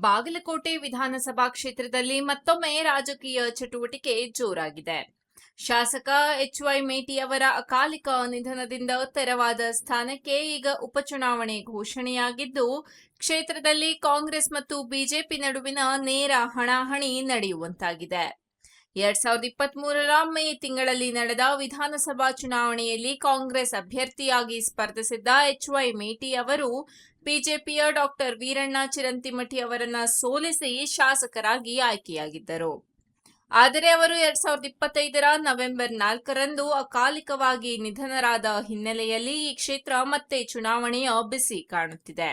ಬಾಗಲಕೋಟೆ ವಿಧಾನಸಭಾ ಕ್ಷೇತ್ರದಲ್ಲಿ ಮತ್ತೊಮ್ಮೆ ರಾಜಕೀಯ ಚಟುವಟಿಕೆ ಜೋರಾಗಿದೆ. ಶಾಸಕ ಎಚ್.ವೈ. ಮೇಟಿ ಅವರ ಅಕಾಲಿಕ ನಿಧನದಿಂದ ತೆರವಾದ ಸ್ಥಾನಕ್ಕೆ ಈಗ ಉಪಚುನಾವಣೆ ಘೋಷಣೆಯಾಗಿದ್ದು, ಕ್ಷೇತ್ರದಲ್ಲಿ ಕಾಂಗ್ರೆಸ್ ಮತ್ತು ಬಿಜೆಪಿ ನಡುವಿನ ನೇರ ಹಣಾಹಣಿ ನಡೆಯುವಂತಾಗಿದೆ. 2023ರ ಮೇ ತಿಂಗಳಲ್ಲಿ ನಡೆದ ವಿಧಾನಸಭಾ ಚುನಾವಣೆಯಲ್ಲಿ ಕಾಂಗ್ರೆಸ್ ಅಭ್ಯರ್ಥಿಯಾಗಿ ಸ್ಪರ್ಧಿಸಿದ್ದ ಎಚ್.ವೈ. ಮೇಟಿ ಅವರು ಬಿಜೆಪಿಯ ಡಾ. ವೀರಣ್ಣ ಚಿರಂತಿಮಠಿ ಅವರನ್ನ ಸೋಲಿಸಿ ಶಾಸಕರಾಗಿ ಆಯ್ಕೆಯಾಗಿದ್ದರು. ಆದರೆ ಅವರು 2025ರ ನವೆಂಬರ್ 4ರಂದು ಅಕಾಲಿಕವಾಗಿ ನಿಧನರಾದ ಹಿನ್ನೆಲೆಯಲ್ಲಿ ಈ ಕ್ಷೇತ್ರ ಮತ್ತೆ ಚುನಾವಣೆಯ ಬಿಸಿ ಕಾಣುತ್ತಿದೆ.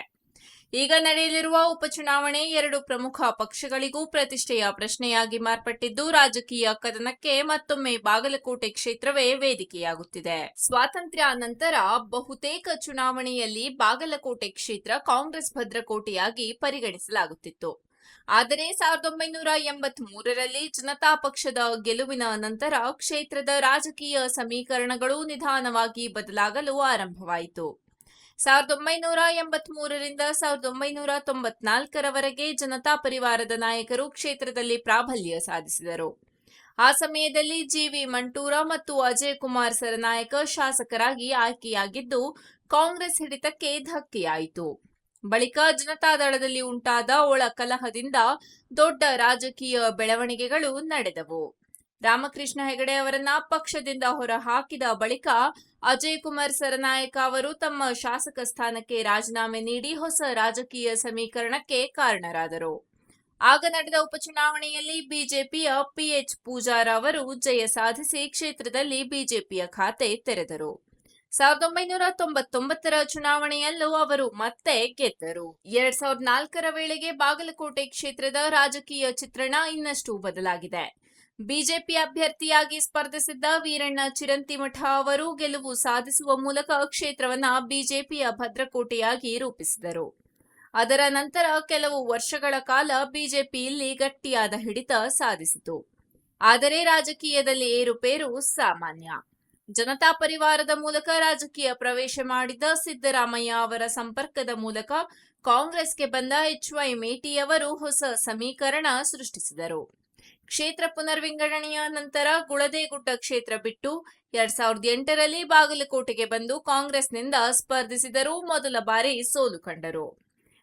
ಈಗ ನಡೆಯಲಿರುವ ಉಪಚುನಾವಣೆ ಎರಡು ಪ್ರಮುಖ ಪಕ್ಷಗಳಿಗೂ ಪ್ರತಿಷ್ಠೆಯ ಪ್ರಶ್ನೆಯಾಗಿ ಮಾರ್ಪಟ್ಟಿದ್ದು, ರಾಜಕೀಯ ಕದನಕ್ಕೆ ಮತ್ತೊಮ್ಮೆ ಬಾಗಲಕೋಟೆ ಕ್ಷೇತ್ರವೇ ವೇದಿಕೆಯಾಗುತ್ತಿದೆ. ಸ್ವಾತಂತ್ರ್ಯ ನಂತರ ಬಹುತೇಕ ಚುನಾವಣೆಯಲ್ಲಿ ಬಾಗಲಕೋಟೆ ಕ್ಷೇತ್ರ ಕಾಂಗ್ರೆಸ್ ಭದ್ರಕೋಟೆಯಾಗಿ ಪರಿಗಣಿಸಲಾಗುತ್ತಿತ್ತು. ಆದರೆ 1983ರಲ್ಲಿ ಜನತಾ ಪಕ್ಷದ ಗೆಲುವಿನ ನಂತರ ಕ್ಷೇತ್ರದ ರಾಜಕೀಯ ಸಮೀಕರಣಗಳು ನಿಧಾನವಾಗಿ ಬದಲಾಗಲು ಆರಂಭವಾಯಿತು. 1983ರಿಂದ 1994ರವರೆಗೆ ಜನತಾ ಪರಿವಾರದ ನಾಯಕರು ಕ್ಷೇತ್ರದಲ್ಲಿ ಪ್ರಾಬಲ್ಯ ಸಾಧಿಸಿದರು. ಆ ಸಮಯದಲ್ಲಿ ಜಿ.ವಿ. ಮಂಟೂರ ಮತ್ತು ಅಜಯ್ ಕುಮಾರ್ ಸರನಾಯಕ ಶಾಸಕರಾಗಿ ಆಯ್ಕೆಯಾಗಿದ್ದು, ಕಾಂಗ್ರೆಸ್ ಹಿಡಿತಕ್ಕೆ ಧಕ್ಕೆಯಾಯಿತು. ಬಳಿಕ ಜನತಾದಳದಲ್ಲಿ ಉಂಟಾದ ಒಳ ಕಲಹದಿಂದ ದೊಡ್ಡ ರಾಜಕೀಯ ಬೆಳವಣಿಗೆಗಳು ನಡೆದವು. ರಾಮಕೃಷ್ಣ ಹೆಗಡೆ ಅವರನ್ನ ಪಕ್ಷದಿಂದ ಹೊರಹಾಕಿದ ಬಳಿಕ ಅಜಯ್ ಕುಮಾರ್ ಸರನಾಯಕ ಅವರು ತಮ್ಮ ಶಾಸಕ ಸ್ಥಾನಕ್ಕೆ ರಾಜೀನಾಮೆ ನೀಡಿ ಹೊಸ ರಾಜಕೀಯ ಸಮೀಕರಣಕ್ಕೆ ಕಾರಣರಾದರು. ಆಗ ನಡೆದ ಉಪಚುನಾವಣೆಯಲ್ಲಿ ಬಿಜೆಪಿಯ ಪಿ.ಎಚ್. ಪೂಜಾರ ಅವರು ಜಯ ಸಾಧಿಸಿ ಕ್ಷೇತ್ರದಲ್ಲಿ ಬಿಜೆಪಿಯ ಖಾತೆ ತೆರೆದರು. 1999ರ ಚುನಾವಣೆಯಲ್ಲೂ ಅವರು ಮತ್ತೆ ಗೆದ್ದರು. 2004ರ ವೇಳೆಗೆ ಬಾಗಲಕೋಟೆ ಕ್ಷೇತ್ರದ ರಾಜಕೀಯ ಚಿತ್ರಣ ಇನ್ನಷ್ಟು ಬದಲಾಗಿದೆ. ಬಿಜೆಪಿ ಅಭ್ಯರ್ಥಿಯಾಗಿ ಸ್ಪರ್ಧಿಸಿದ್ದ ವೀರಣ್ಣ ಚಿರಂತಿಮಠ ಅವರು ಗೆಲುವು ಸಾಧಿಸುವ ಮೂಲಕ ಕ್ಷೇತ್ರವನ್ನ ಬಿಜೆಪಿಯ ಭದ್ರಕೋಟೆಯಾಗಿ ರೂಪಿಸಿದರು. ಅದರ ನಂತರ ಕೆಲವು ವರ್ಷಗಳ ಕಾಲ ಬಿಜೆಪಿ ಇಲ್ಲಿ ಗಟ್ಟಿಯಾದ ಹಿಡಿತ ಸಾಧಿಸಿತು. ಆದರೆ ರಾಜಕೀಯದಲ್ಲಿ ಏರುಪೇರು ಸಾಮಾನ್ಯ. ಜನತಾ ಪರಿವಾರದ ಮೂಲಕ ರಾಜಕೀಯ ಪ್ರವೇಶ ಮಾಡಿದ ಸಿದ್ದರಾಮಯ್ಯ ಅವರ ಸಂಪರ್ಕದ ಮೂಲಕ ಕಾಂಗ್ರೆಸ್ಗೆ ಬಂದ ಎಚ್.ವೈ. ಮೇಟಿ ಅವರು ಹೊಸ ಸಮೀಕರಣ ಸೃಷ್ಟಿಸಿದರು. ಕ್ಷೇತ್ರ ಪುನರ್ವಿಂಗಡಣೆಯ ನಂತರ ಗುಳದೇಗುಡ್ಡ ಕ್ಷೇತ್ರ ಬಿಟ್ಟು 2008ರಲ್ಲಿ ಬಾಗಲಕೋಟೆಗೆ ಬಂದು ಕಾಂಗ್ರೆಸ್ನಿಂದ ಸ್ಪರ್ಧಿಸಿದರೂ ಮೊದಲ ಬಾರಿ ಸೋಲು ಕಂಡರು.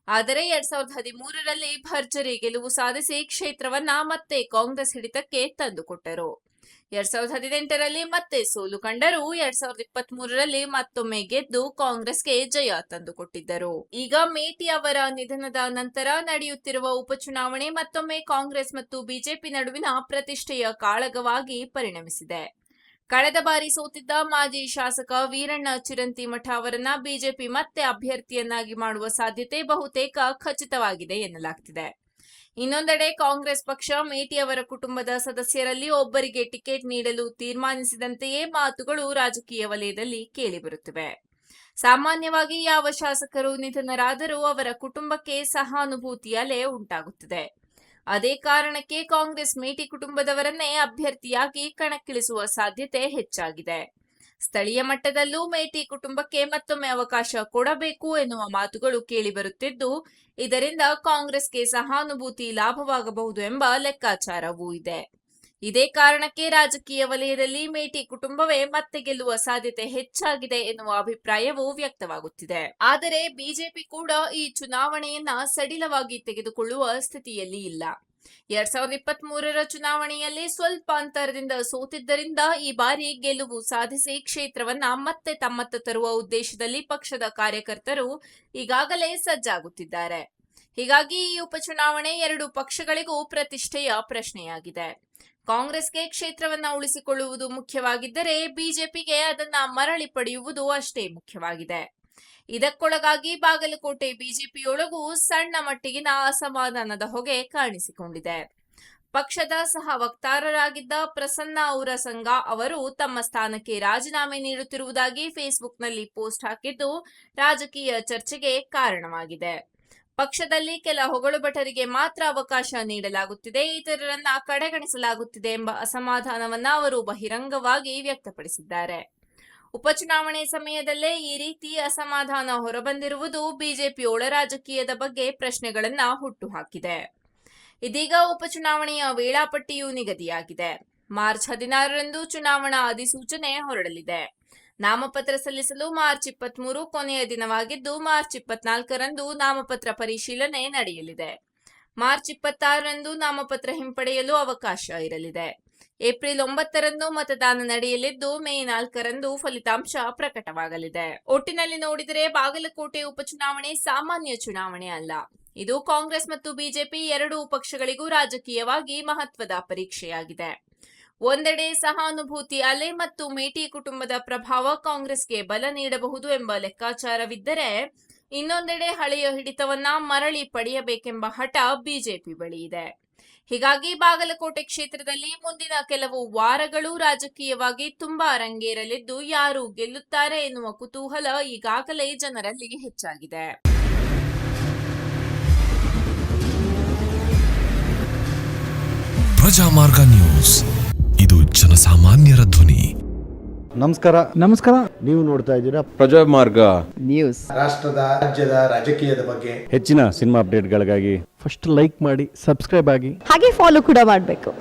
ಆದರೆ 2013ರಲ್ಲಿ ಭರ್ಜರಿ ಗೆಲುವು ಸಾಧಿಸಿ ಕ್ಷೇತ್ರವನ್ನ ಮತ್ತೆ ಕಾಂಗ್ರೆಸ್ ಹಿಡಿತಕ್ಕೆ ತಂದುಕೊಟ್ಟರು. 2018ರಲ್ಲಿ ಮತ್ತೆ ಸೋಲು ಕಂಡರೂ 2023ರಲ್ಲಿ ಮತ್ತೊಮ್ಮೆ ಗೆದ್ದು ಕಾಂಗ್ರೆಸ್ಗೆ ಜಯ ತಂದುಕೊಟ್ಟಿದ್ದರು. ಈಗ ಮೇಟಿ ಅವರ ನಿಧನದ ನಂತರ ನಡೆಯುತ್ತಿರುವ ಉಪಚುನಾವಣೆ ಮತ್ತೊಮ್ಮೆ ಕಾಂಗ್ರೆಸ್ ಮತ್ತು ಬಿಜೆಪಿ ನಡುವಿನ ಪ್ರತಿಷ್ಠೆಯ ಕಾಳಗವಾಗಿ ಪರಿಣಮಿಸಿದೆ. ಕಳೆದ ಬಾರಿ ಸೋತಿದ್ದ ಮಾಜಿ ಶಾಸಕ ವೀರಣ್ಣ ಚಿರಂತಿಮಠ ಅವರನ್ನ ಬಿಜೆಪಿ ಮತ್ತೆ ಅಭ್ಯರ್ಥಿಯನ್ನಾಗಿ ಮಾಡುವ ಸಾಧ್ಯತೆ ಬಹುತೇಕ ಖಚಿತವಾಗಿದೆ ಎನ್ನಲಾಗ್ತಿದೆ. ಇನ್ನೊಂದೆಡೆ ಕಾಂಗ್ರೆಸ್ ಪಕ್ಷ ಮೇಟಿ ಅವರ ಕುಟುಂಬದ ಸದಸ್ಯರಲ್ಲಿ ಒಬ್ಬರಿಗೆ ಟಿಕೆಟ್ ನೀಡಲು ತೀರ್ಮಾನಿಸಿದಂತೆಯೇ ಮಾತುಗಳು ರಾಜಕೀಯ ವಲಯದಲ್ಲಿ ಕೇಳಿಬರುತ್ತಿವೆ. ಸಾಮಾನ್ಯವಾಗಿ ಯಾವ ಶಾಸಕರು ನಿಧನರಾದರೂ ಅವರ ಕುಟುಂಬಕ್ಕೆ ಸಹಾನುಭೂತಿ ಅಲೆ ಉಂಟಾಗುತ್ತದೆ. ಅದೇ ಕಾರಣಕ್ಕೆ ಕಾಂಗ್ರೆಸ್ ಮೇಟಿ ಕುಟುಂಬದವರನ್ನೇ ಅಭ್ಯರ್ಥಿಯಾಗಿ ಕಣಕ್ಕಿಳಿಸುವ ಸಾಧ್ಯತೆ ಹೆಚ್ಚಾಗಿದೆ. ಸ್ಥಳೀಯ ಮಟ್ಟದಲ್ಲೂ ಮೇಟಿ ಕುಟುಂಬಕ್ಕೆ ಮತ್ತೊಮ್ಮೆ ಅವಕಾಶ ಕೊಡಬೇಕು ಎನ್ನುವ ಮಾತುಗಳು ಕೇಳಿಬರುತ್ತಿದ್ದು, ಇದರಿಂದ ಕಾಂಗ್ರೆಸ್ಗೆ ಸಹಾನುಭೂತಿ ಲಾಭವಾಗಬಹುದು ಎಂಬ ಲೆಕ್ಕಾಚಾರವೂ ಇದೆ. ಇದೇ ಕಾರಣಕ್ಕೆ ರಾಜಕೀಯ ವಲಯದಲ್ಲಿ ಮೇಟಿ ಕುಟುಂಬವೇ ಮತ್ತೆ ಗೆಲ್ಲುವ ಸಾಧ್ಯತೆ ಹೆಚ್ಚಾಗಿದೆ ಎನ್ನುವ ಅಭಿಪ್ರಾಯವೂ ವ್ಯಕ್ತವಾಗುತ್ತಿದೆ. ಆದರೆ ಬಿಜೆಪಿ ಕೂಡ ಈ ಚುನಾವಣೆಯನ್ನ ಸಡಿಲವಾಗಿ ತೆಗೆದುಕೊಳ್ಳುವ ಸ್ಥಿತಿಯಲ್ಲಿ ಇಲ್ಲ. 2023ರ ಚುನಾವಣೆಯಲ್ಲಿ ಸ್ವಲ್ಪ ಅಂತರದಿಂದ ಸೋತಿದ್ದರಿಂದ ಈ ಬಾರಿ ಗೆಲುವು ಸಾಧಿಸಿ ಕ್ಷೇತ್ರವನ್ನ ಮತ್ತೆ ತಮ್ಮತ್ತ ತರುವ ಉದ್ದೇಶದಲ್ಲಿ ಪಕ್ಷದ ಕಾರ್ಯಕರ್ತರು ಈಗಾಗಲೇ ಸಜ್ಜಾಗುತ್ತಿದ್ದಾರೆ. ಹೀಗಾಗಿ ಈ ಉಪಚುನಾವಣೆ ಎರಡು ಪಕ್ಷಗಳಿಗೂ ಪ್ರತಿಷ್ಠೆಯ ಪ್ರಶ್ನೆಯಾಗಿದೆ. ಕಾಂಗ್ರೆಸ್ಗೆ ಕ್ಷೇತ್ರವನ್ನ ಉಳಿಸಿಕೊಳ್ಳುವುದು ಮುಖ್ಯವಾಗಿದ್ದರೆ ಬಿಜೆಪಿಗೆ ಅದನ್ನ ಮರಳಿ ಪಡೆಯುವುದು ಅಷ್ಟೇ ಮುಖ್ಯವಾಗಿದೆ. ಇದಕ್ಕೊಳಗಾಗಿ ಬಾಗಲಕೋಟೆ ಬಿಜೆಪಿಯೊಳಗೂ ಸಣ್ಣ ಮಟ್ಟಿಗಿನ ಅಸಮಾಧಾನದ ಹೊಗೆ ಕಾಣಿಸಿಕೊಂಡಿದೆ. ಪಕ್ಷದ ಸಹ ವಕ್ತಾರರಾಗಿದ್ದ ಪ್ರಸನ್ನ ಔರಸಂಗ ಅವರು ತಮ್ಮ ಸ್ಥಾನಕ್ಕೆ ರಾಜೀನಾಮೆ ನೀಡುತ್ತಿರುವುದಾಗಿ ಫೇಸ್ಬುಕ್ನಲ್ಲಿ ಪೋಸ್ಟ್ ಹಾಕಿದ್ದು ರಾಜಕೀಯ ಚರ್ಚೆಗೆ ಕಾರಣವಾಗಿದೆ. ಪಕ್ಷದಲ್ಲಿ ಕೆಲ ಹೊಗಳುಭಟರಿಗೆ ಮಾತ್ರ ಅವಕಾಶ ನೀಡಲಾಗುತ್ತಿದೆ, ಇತರರನ್ನ ಕಡೆಗಣಿಸಲಾಗುತ್ತಿದೆ ಎಂಬ ಅಸಮಾಧಾನವನ್ನ ಅವರು ಬಹಿರಂಗವಾಗಿ ವ್ಯಕ್ತಪಡಿಸಿದ್ದಾರೆ. ಉಪಚುನಾವಣೆ ಸಮಯದಲ್ಲೇ ಈ ರೀತಿ ಅಸಮಾಧಾನ ಹೊರಬಂದಿರುವುದು ಬಿಜೆಪಿ ಒಳ ರಾಜಕೀಯದ ಬಗ್ಗೆ ಪ್ರಶ್ನೆಗಳನ್ನ ಹುಟ್ಟುಹಾಕಿದೆ. ಇದೀಗ ಉಪಚುನಾವಣೆಯ ವೇಳಾಪಟ್ಟಿಯೂ ನಿಗದಿಯಾಗಿದೆ. ಮಾರ್ಚ್ 16ರಂದು ಚುನಾವಣಾ ಅಧಿಸೂಚನೆ ಹೊರಡಲಿದೆ. ನಾಮಪತ್ರ ಸಲ್ಲಿಸಲು ಮಾರ್ಚ್ 23 ಕೊನೆಯ ದಿನವಾಗಿದ್ದು, ಮಾರ್ಚ್ 24ರಂದು ನಾಮಪತ್ರ ಪರಿಶೀಲನೆ ನಡೆಯಲಿದೆ. ಮಾರ್ಚ್ 26ರಂದು ನಾಮಪತ್ರ ಹಿಂಪಡೆಯಲು ಅವಕಾಶ ಇರಲಿದೆ. ಏಪ್ರಿಲ್ 9ರಂದು ಮತದಾನ ನಡೆಯಲಿದ್ದು, ಮೇ 4ರಂದು ಫಲಿತಾಂಶ ಪ್ರಕಟವಾಗಲಿದೆ. ಒಟ್ಟಿನಲ್ಲಿ ನೋಡಿದರೆ ಬಾಗಲಕೋಟೆ ಉಪಚುನಾವಣೆ ಸಾಮಾನ್ಯ ಚುನಾವಣೆ ಅಲ್ಲ. ಇದು ಕಾಂಗ್ರೆಸ್ ಮತ್ತು ಬಿಜೆಪಿ ಎರಡೂ ಪಕ್ಷಗಳಿಗೂ ರಾಜಕೀಯವಾಗಿ ಮಹತ್ವದ ಪರೀಕ್ಷೆಯಾಗಿದೆ. ಒಂದೆಡೆ ಸಹಾನುಭೂತಿ ಅಲೆ ಮತ್ತು ಮೇಟಿ ಕುಟುಂಬದ ಪ್ರಭಾವ ಕಾಂಗ್ರೆಸ್ಗೆ ಬಲ ನೀಡಬಹುದು ಎಂಬ ಲೆಕ್ಕಾಚಾರವಿದ್ದರೆ, ಇನ್ನೊಂದೆಡೆ ಹಳೆಯ ಹಿಡಿತವನ್ನ ಮರಳಿ ಪಡೆಯಬೇಕೆಂಬ ಹಠ ಬಿಜೆಪಿ ಬಳಿ ಇದೆ. ಹೀಗಾಗಿ ಬಾಗಲಕೋಟೆ ಕ್ಷೇತ್ರದಲ್ಲಿ ಮುಂದಿನ ಕೆಲವು ವಾರಗಳು ರಾಜಕೀಯವಾಗಿ ತುಂಬಾ ರಂಗೇರಲಿದ್ದು, ಯಾರು ಗೆಲ್ಲುತ್ತಾರೆ ಎನ್ನುವ ಕುತೂಹಲ ಈಗಾಗಲೇ ಜನರಲ್ಲಿ ಹೆಚ್ಚಾಗಿದೆ. ಪ್ರಜಾಮಾರ್ಗ ನ್ಯೂಸ್, ಇದು ಜನಸಾಮಾನ್ಯರ ಧ್ವನಿ. ನಮಸ್ಕಾರ. ನೀವು ನೋಡ್ತಾ ಇದ್ದೀರಾ ಪ್ರಜಾಮಾರ್ಗ ನ್ಯೂಸ್. ರಾಷ್ಟ್ರದ ರಾಜ್ಯದ ರಾಜಕೀಯದ ಬಗ್ಗೆ ಹೆಚ್ಚಿನ ಸಿನಿಮಾ ಅಪ್ಡೇಟ್ಗಳಿಗಾಗಿ ಫಸ್ಟ್ ಲೈಕ್ ಮಾಡಿ, ಸಬ್ಸ್ಕ್ರೈಬ್ ಆಗಿ, ಹಾಗೆ ಫಾಲೋ ಕೂಡ ಮಾಡಬೇಕು.